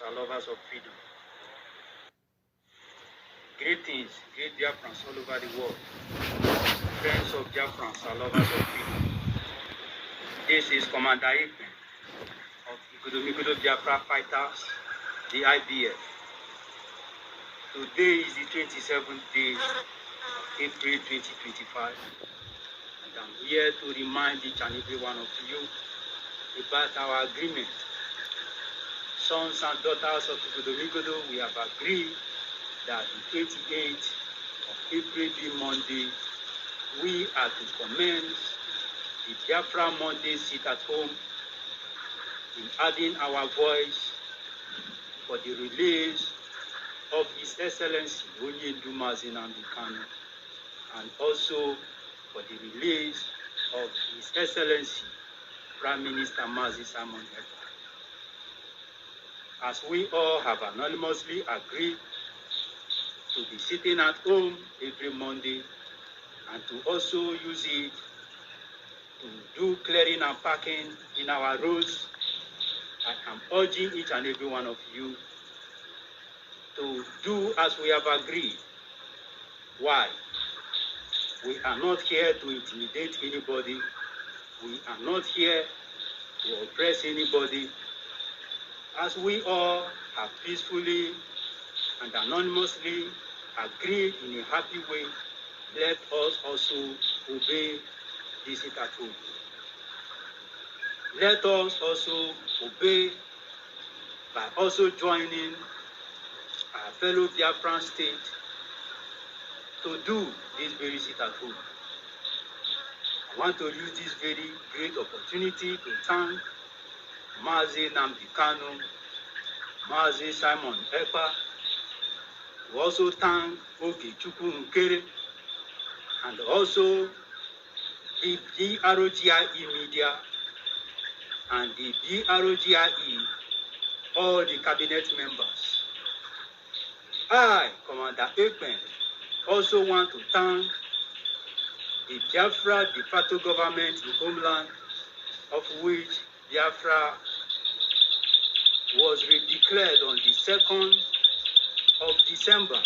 and lovers of freedom. Greetings, great Biafrans all over the world. Friends of Biafrans and lovers of freedom. This is Commander Ipen of Igudomigudo Biafra Fighters, the IBF. Today is the 27th day of April 2025, and I'm here to remind each and every one of you about our agreement. Sons and daughters of Igudomigudo, we have agreed that the 28th of April, being Monday, we are to commence the Biafra Monday sit at home in adding our voice for the release of His Excellency Onyendu Mazi Nnamdi Kanu, and also for the release of His Excellency Prime Minister Mazi Simon Ekpa. As we all have anonymously agreed to be sitting at home every Monday and to also use it to do clearing and parking in our roads, I am urging each and every one of you to do as we have agreed. Why? We are not here to intimidate anybody. We are not here to oppress anybody. As we all have peacefully and anonymously agreed in a happy way, let us also obey this sit at home. Let us also obey by also joining our fellow Biafran state to do this very sit at home. I want to use this very great opportunity to thank Mazi Nnamdi Kanu, Mazi Simon Ekpa. We also thank Okechukwu Nkere and also the BROGIE media and the BROGIE, all the cabinet members. I, Commander Ipen, also want to thank the Biafra de facto government in homeland, of which Biafra was redeclared on the 2nd of December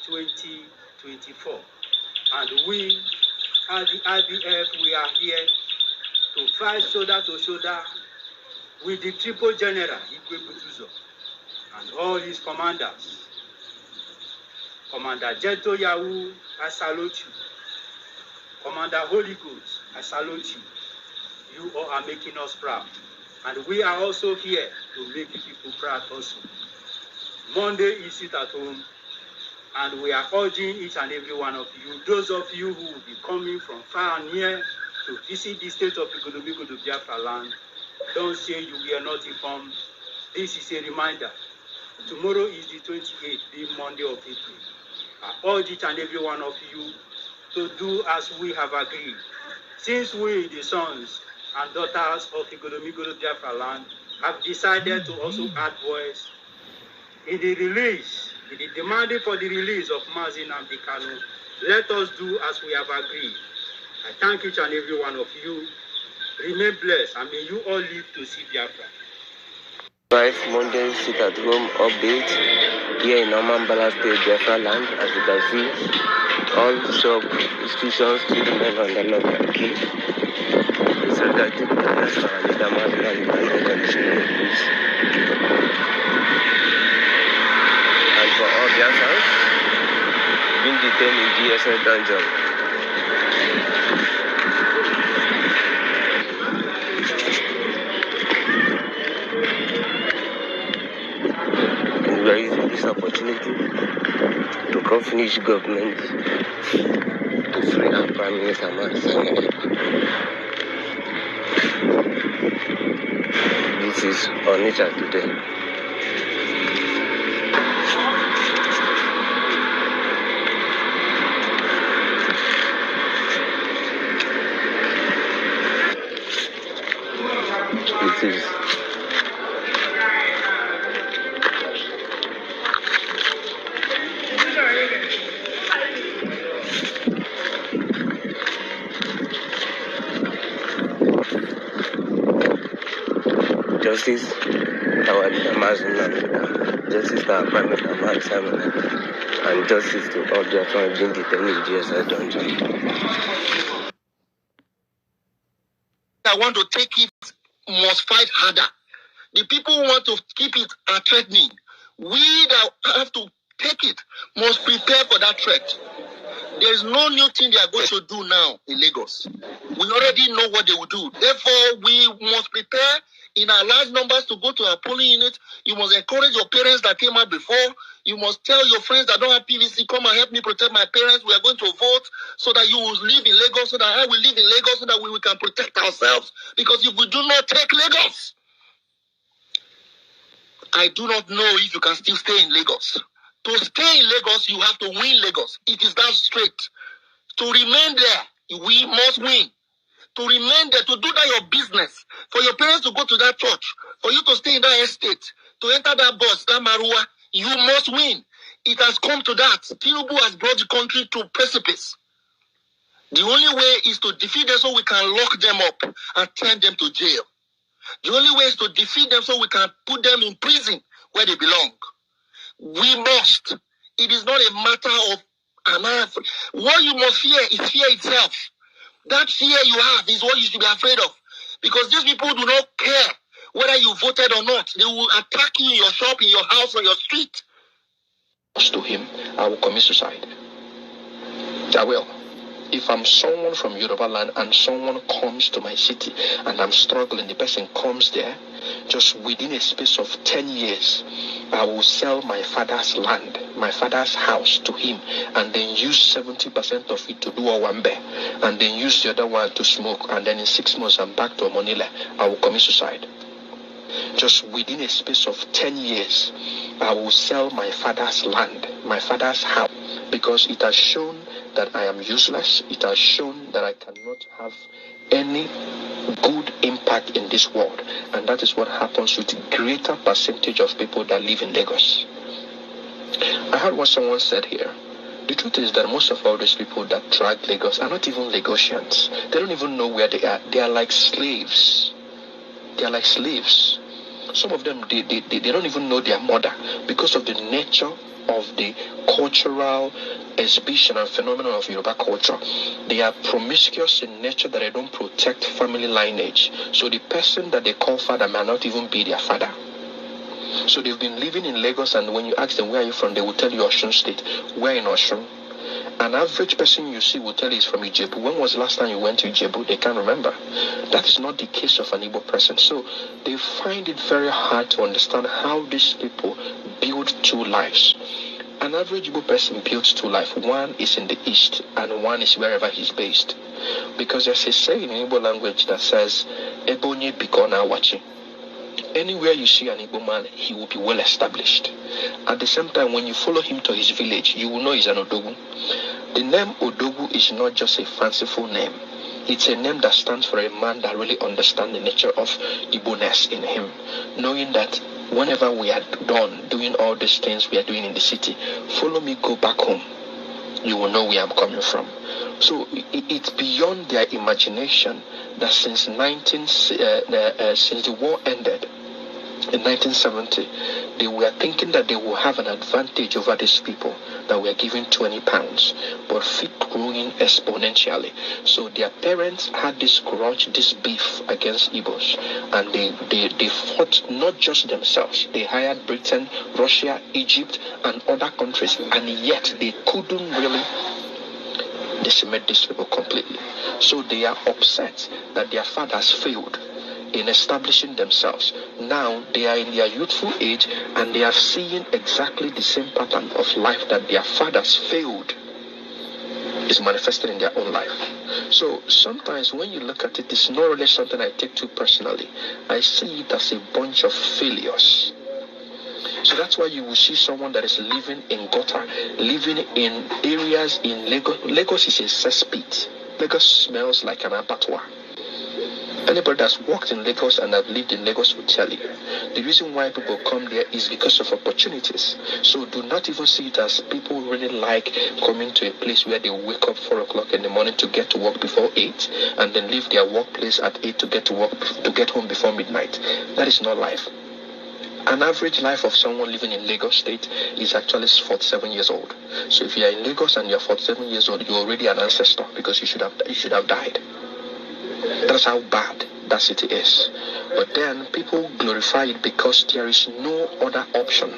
2024. And we, as the IBF, we are here to fight shoulder to shoulder with the Triple General, Igwe Butuzo, and all his commanders. Commander Jeto Yahoo, I salute you. Commander Holy Ghost, I salute you. You all are making us proud. And we are also here to make you people proud also. Monday is sit at home, and we are urging each and every one of you, those of you who will be coming from far and near to visit the state of Igudomigudo Biafra land, don't say you were not informed. This is a reminder. Tomorrow is the 28th, being Monday of April. I urge each and every one of you to do as we have agreed. Since we, the sons and daughters of Igudomigudo Biafra land, have decided to also add voice in the release, in the demanding for the release of Mazi Nnamdi Kanu, let us do as we have agreed. I thank each and every one of you. Remain blessed, and may you all live to see Biafra. 5 Monday sit at home update here in Omambala State, Biafra land. As you can see, all shop institutions still remain on the lock and key. So that the Biafra leader Mazi Nnamdi Kanu continue peace. And for all Biafrans being detained in GSS dungeon. We are using this opportunity to come finish government to free our Prime Minister Mazi Simon Ekpa. This is on nature today. This is justice our leader, justice to our Prime Minister, Simon, and justice to all their family being detained in GSI dungeon. I want to take it must fight harder. The people who want to keep it are threatening. We that have to take it must prepare for that threat. There is no new thing they are going to do now in Lagos. We already know what they will do. Therefore, we must prepare in our large numbers to go to our polling unit. You must encourage your parents that came out before. You must tell your friends that don't have PVC, come and help me protect my parents. We are going to vote so that you will live in Lagos, so that I will live in Lagos, so that we can protect ourselves. Because if we do not take Lagos, I do not know if you can still stay in Lagos. To stay in Lagos, you have to win Lagos. It is that straight. To remain there, we must win. To remain there, to do that your business, for your parents to go to that church, for you to stay in that estate, to enter that bus, that marua, you must win. It has come to that. Tinubu has brought the country to precipice. The only way is to defeat them so we can lock them up and send them to jail. The only way is to defeat them so we can put them in prison where they belong. We must. It is not a matter of what you must fear is fear itself. That fear you have is what you should be afraid of. Because these people do not care whether you voted or not. They will attack you in your shop, in your house, on your street. To him, I will commit suicide. I will. If I'm someone from Yoruba land and someone comes to my city and I'm struggling, the person comes there, just within a space of 10 years, I will sell my father's land, my father's house to him, and then use 70% of it to do Owambe, and then use the other one to smoke, and then in 6 months I'm back to Omonile. I will commit suicide. Just within a space of 10 years, I will sell my father's land, my father's house, because it has shown that I am useless. It has shown that I cannot have any good impact in this world. And that is what happens with greater percentage of people that live in Lagos. I heard what someone said here. The truth is that most of all these people that drag Lagos are not even Lagosians. They don't even know where they are. They are like slaves. They are like slaves. Some of them, they don't even know their mother because of the nature of the cultural exhibition and phenomenon of Yoruba culture. They are promiscuous in nature, that they don't protect family lineage. So the person that they call father may not even be their father. So they've been living in Lagos, and when you ask them where are you from, they will tell you Osun State. Where in Osun? An average person you see will tell you he's from Ijebu. When was the last time you went to Ijebu? They can't remember. That is not the case of an Igbo person. So they find it very hard to understand how these people build two lives. An average Igbo person builds two lives. One is in the east and one is wherever he's based. Because there's a saying in Igbo language that says, Ebonye bikona wachi. Anywhere you see an Igbo man, he will be well established. At the same time, when you follow him to his village, you will know he's an Odogu. The name Odogu is not just a fanciful name. It's a name that stands for a man that really understands the nature of Igbo-ness in him. Knowing that whenever we are done doing all these things we are doing in the city, follow me, go back home. You will know where I'm coming from. So it's beyond their imagination that since the war ended in 1970, they were thinking that they will have an advantage over these people that were given 20 pounds, but feet growing exponentially. So their parents had this grudge, this beef against Igbos, and they fought not just themselves. They hired Britain, Russia, Egypt, and other countries, and yet they couldn't really decimate these people completely. So they are upset that their fathers failed in establishing themselves. Now they are in their youthful age and they are seeing exactly the same pattern of life that their fathers failed is manifested in their own life. So sometimes when you look at it, it's not really something I take too personally. I see it as a bunch of failures. So that's why you will see someone that is living in gutter, living in areas in Lagos. Lagos is a cesspit. Lagos smells like an abattoir. Anybody that's walked in Lagos and have lived in Lagos will tell you. The reason why people come there is because of opportunities. So do not even see it as people really like coming to a place where they wake up 4 o'clock in the morning to get to work before 8 and then leave their workplace at 8 to get to work, to get home before midnight. That is not life. An average life of someone living in Lagos State is actually 47 years old. So if you are in Lagos and you're 47 years old, you're already an ancestor because you should have died. That's how bad that city is. But then people glorify it because there is no other option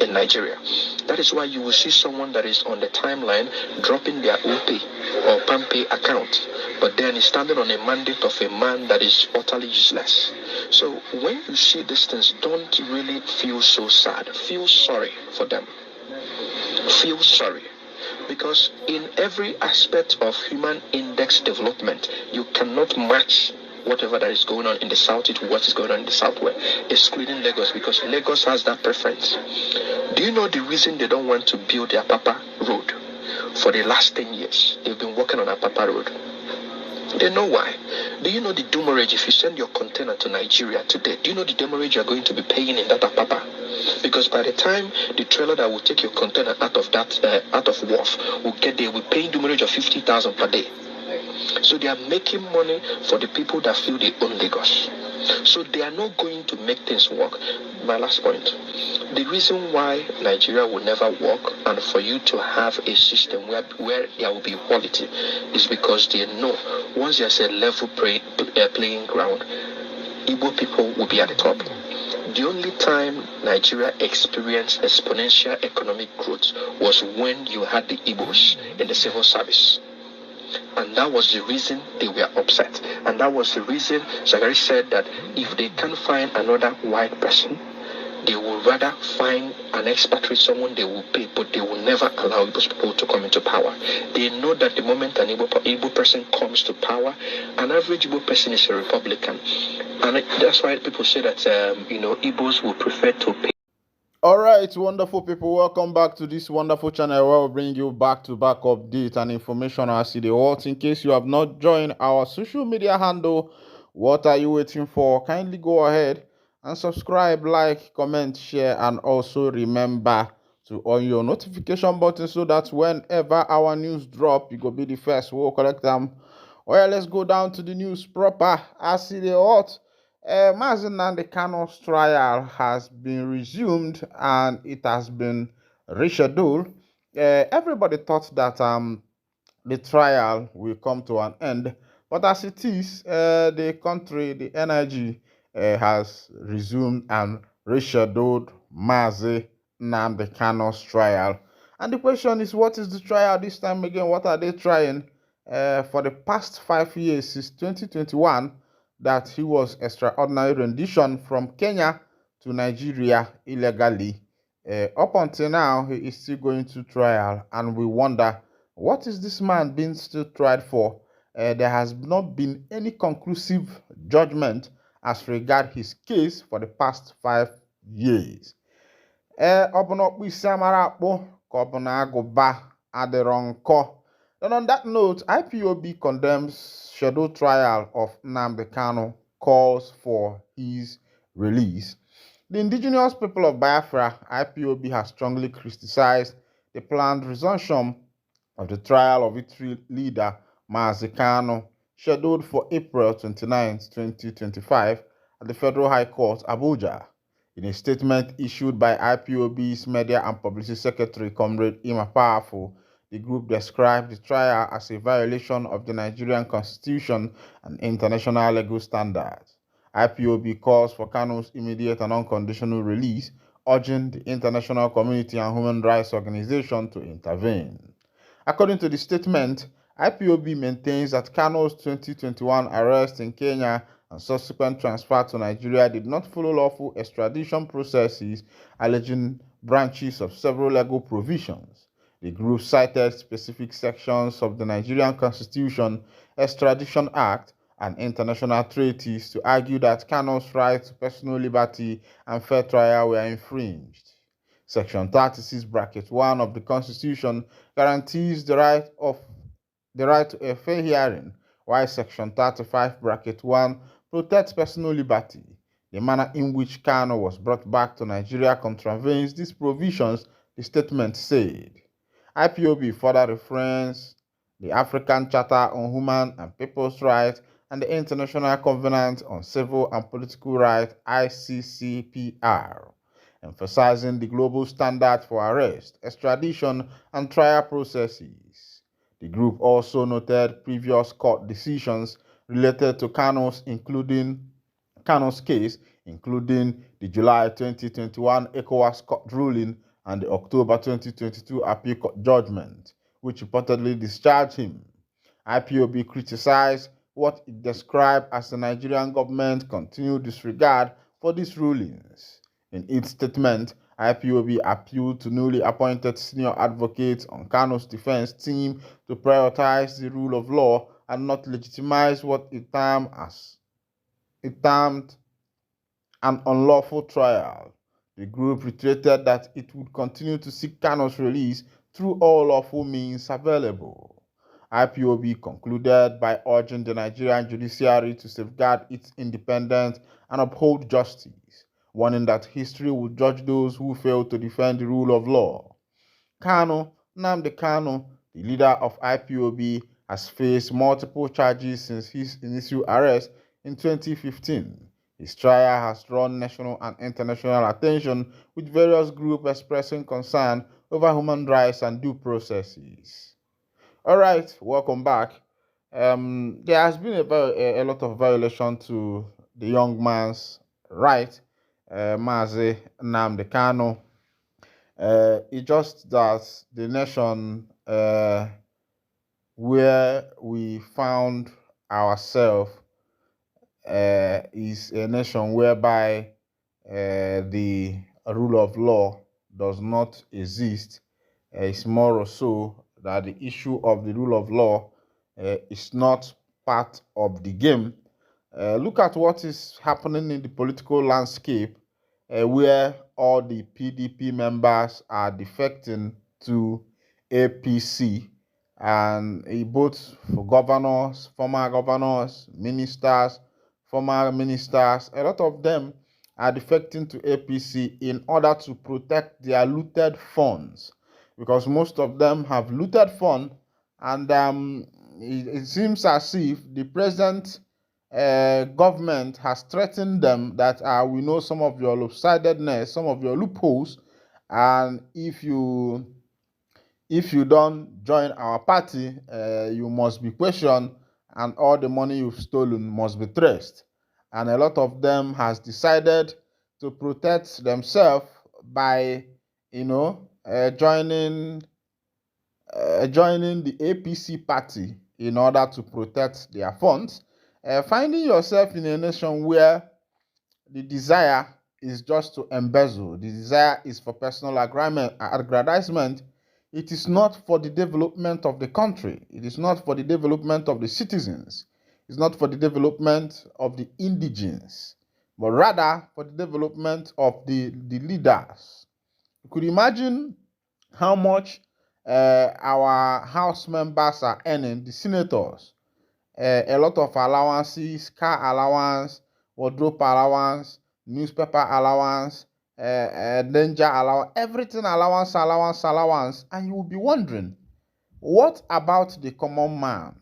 in Nigeria. That is why you will see someone that is on the timeline dropping their OP or PAMPay account, but then is standing on a mandate of a man that is utterly useless. So when you see these things, don't really feel so sad. Feel sorry for them. Feel sorry. Because in every aspect of human index development, you cannot match whatever that is going on in the south to what is going on in the southwest, excluding Lagos, because Lagos has that preference. Do you know the reason they don't want to build their Apapa road? For the last 10 years, they've been working on Apapa road. They know why. Do you know the demurrage if you send your container to Nigeria today? Do you know the demurrage you're going to be paying in that Apapa? Because by the time the trailer that will take your container out of wharf will get there, we're paying demurrage of 50,000 per day. So they are making money for the people that feel they own Lagos. So they are not going to make things work. My last point. The reason why Nigeria will never work and for you to have a system where there will be quality is because they know once there's a level playing ground, Igbo people will be at the top. The only time Nigeria experienced exponential economic growth was when you had the Igbos in the civil service. And that was the reason they were upset. And that was the reason Zachary said that if they can't find another white person, they will rather find an expatriate, someone they will pay, but they will never allow those people to come into power. They know that the moment an Igbo person comes to power, an average Igbo person is a Republican. And that's why people say that, Igbos will prefer to pay. All right, wonderful people, welcome back to this wonderful channel where we'll bring you back-to-back updates and information as the world. In case you have not joined our social media handle, what are you waiting for? Kindly go ahead and subscribe, like, comment, share, and also remember to on your notification button so that whenever our news drop, you go be the first. We'll collect them. Well, let's go down to the news proper. As the hot. Mazi Nnamdi Kanu's trial has been resumed and it has been rescheduled. Everybody thought that the trial will come to an end, but as it is, the country, the energy has resumed and rescheduled Mazi Nnamdi Kanu's trial. And the question is, what is the trial this time again? What are they trying? For the past 5 years, since 2021, that he was extraordinary rendition from Kenya to Nigeria illegally. Up until now, he is still going to trial, and we wonder, what is this man being still tried for? There has not been any conclusive judgment as regard his case for the past 5 years. And on that note, IPOB condemns scheduled trial of Nnamdi Kanu, calls for his release. The indigenous people of Biafra, IPOB, has strongly criticized the planned resumption of the trial of its leader, Mazi Kanu, scheduled for April 29, 2025, at the Federal High Court, Abuja. In a statement issued by IPOB's Media and Publicity Secretary, Comrade Ima Powerful, the group described the trial as a violation of the Nigerian Constitution and international legal standards. IPOB calls for Kanu's immediate and unconditional release, urging the international community and human rights organizations to intervene. According to the statement, IPOB maintains that Kanu's 2021 arrest in Kenya and subsequent transfer to Nigeria did not follow lawful extradition processes, alleging branches of several legal provisions. The group cited specific sections of the Nigerian Constitution, Extradition Act, and international treaties to argue that Kanu's rights to personal liberty and fair trial were infringed. Section 36(1) of the Constitution guarantees the right to a fair hearing, while Section 35(1) protects personal liberty. The manner in which Kanu was brought back to Nigeria contravenes these provisions, the statement said. IPOB further referenced the African Charter on Human and People's Rights and the International Covenant on Civil and Political Rights (ICCPR), emphasizing the global standard for arrest, extradition, and trial processes. The group also noted previous court decisions related to Kano's case, including the July 2021 ECOWAS court ruling and the October 2022 appeal court judgment, which reportedly discharged him. IPOB criticized what it described as the Nigerian government's continued disregard for these rulings. In its statement, IPOB appealed to newly appointed senior advocates on Kano's defense team to prioritize the rule of law and not legitimize what it termed an unlawful trial. The group reiterated that it would continue to seek Kano's release through all lawful means available. IPOB concluded by urging the Nigerian judiciary to safeguard its independence and uphold justice, warning that history will judge those who fail to defend the rule of law. Nnamdi Kanu, the leader of IPOB, has faced multiple charges since his initial arrest in 2015. His trial has drawn national and international attention, with various groups expressing concern over human rights and due processes. All right, welcome back. There has been a lot of violation to the young man's right, Mazi Nnamdi Kanu. It's just that the nation where we found ourselves is a nation whereby the rule of law does not exist. It's more or so that the issue of the rule of law is not part of the game. Look at what is happening in the political landscape where all the PDP members are defecting to APC, and both for governors, former governors, ministers, former ministers, a lot of them are defecting to APC in order to protect their looted funds, because most of them have looted funds, and it seems as if the present government has threatened them that we know some of your lopsidedness, some of your loopholes, and if you don't join our party, you must be questioned, and all the money you've stolen must be traced. And a lot of them has decided to protect themselves by, joining the APC party in order to protect their funds. Finding yourself in a nation where the desire is just to embezzle, the desire is for personal aggrandizement. It is not for the development of the country. It is not for the development of the citizens. It's not for the development of the indigenes, but rather for the development of the leaders. You could imagine how much our house members are earning, the senators. A lot of allowances, car allowance, wardrobe allowance, newspaper allowance, danger allowance, everything allowance, and you will be wondering, what about the common man?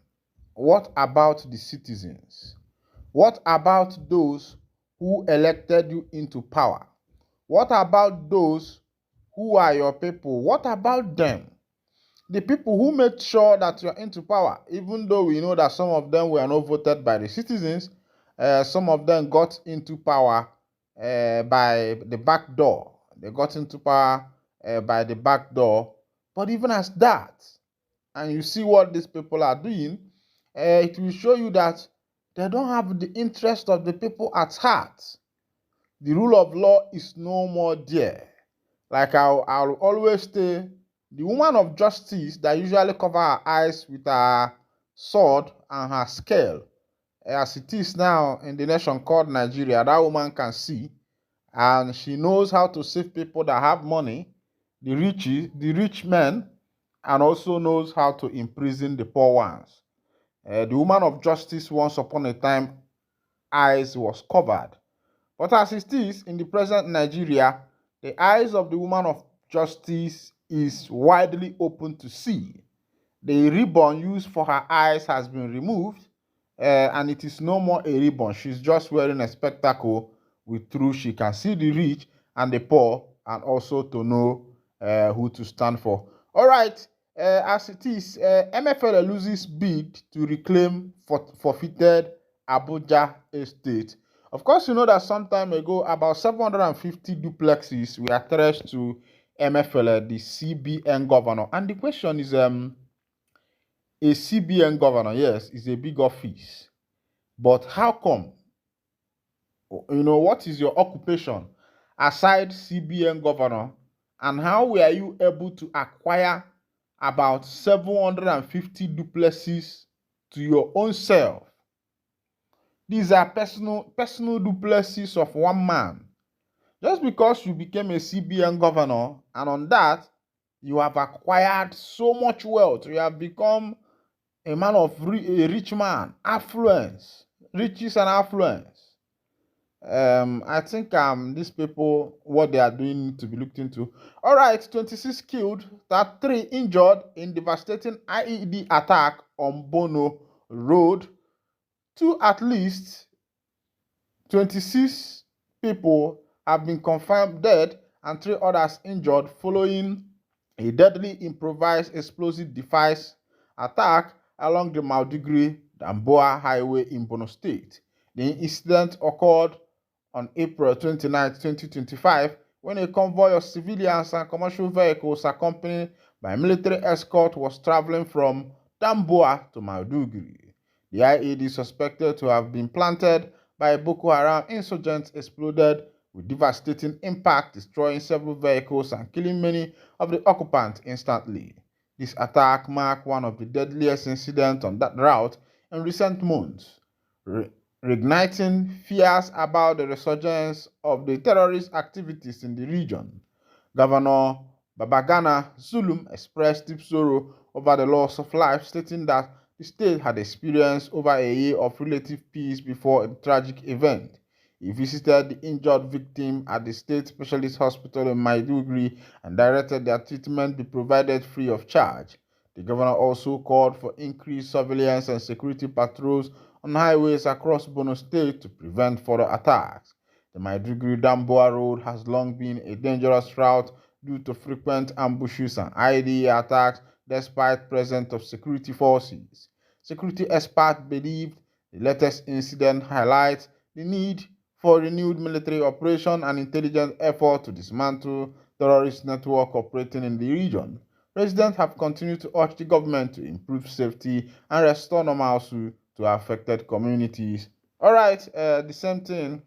What about the citizens? What about those who elected you into power? What about those who are your people? What about them? The people who made sure that you're into power, even though we know that some of them were not voted by the citizens, some of them got into power by the back door. They got into power by the back door. But even as that, and you see what these people are doing, it will show you that they don't have the interest of the people at heart. The rule of law is no more there. Like I'll always say, the woman of justice that usually cover her eyes with her sword and her scale, as it is now in the nation called Nigeria, that woman can see, and she knows how to save people that have money, the rich men, and also knows how to imprison the poor ones. The woman of justice once upon a time eyes was covered, but as it is in the present Nigeria, the eyes of the woman of justice is widely open to see. The ribbon used for her eyes has been removed, and it is no more a ribbon. She's just wearing a spectacle with through she can see the rich and the poor, and also to know who to stand for. All right, as it is, MFL loses bid to reclaim forfeited Abuja estate. Of course, you know that some time ago, about 750 duplexes were attached to MFL, the CBN governor. And the question is, a CBN governor, yes, is a big office. But how come? What is your occupation aside CBN governor? And how were you able to acquire about 750 duplexes to your own self? These are personal duplexes of one man. Just because you became a CBN governor, and on that, you have acquired so much wealth, you have become a man of a rich man, affluence, riches and affluence. I think these people, what they are doing need to be looked into. All right, 26 killed, 3 injured in devastating IED attack on Bono Road. At least 26 people have been confirmed dead and 3 others injured following a deadly improvised explosive device attack along the Maiduguri-Damboa highway in Borno State. The incident occurred on April 29, 2025, when a convoy of civilians and commercial vehicles accompanied by military escort was traveling from Damboa to Maiduguri. The IED suspected to have been planted by Boko Haram insurgents exploded with devastating impact, destroying several vehicles and killing many of the occupants instantly. This attack marked one of the deadliest incidents on that route in recent months, reigniting fears about the resurgence of the terrorist activities in the region. Governor Babagana Zulum expressed deep sorrow over the loss of life, stating that the state had experienced over a year of relative peace before a tragic event. He visited the injured victim at the state specialist hospital in Maiduguri and directed that treatment be provided free of charge. The governor also called for increased surveillance and security patrols on highways across Borno State to prevent further attacks. The Maiduguri-Damboa Road has long been a dangerous route due to frequent ambushes and IED attacks despite presence of security forces. Security experts believe the latest incident highlights the need for renewed military operation and intelligence effort to dismantle terrorist network operating in the region. Residents have continued to urge the government to improve safety and restore normalcy to affected communities. All right, the same thing,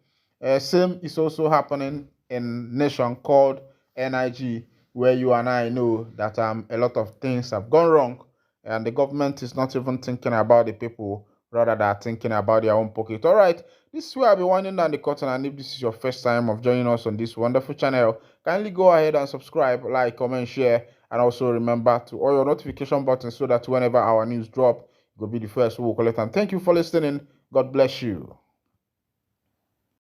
same is also happening in nation called NIG, where you and I know that a lot of things have gone wrong, and the government is not even thinking about the people, rather than thinking about their own pocket. All right, this is where I'll be winding down the curtain, and if this is your first time of joining us on this wonderful channel, kindly go ahead and subscribe, like, comment, share, and also remember to all your notification buttons so that whenever our news drop, you'll be the first who will collect. And thank you for listening. God bless you.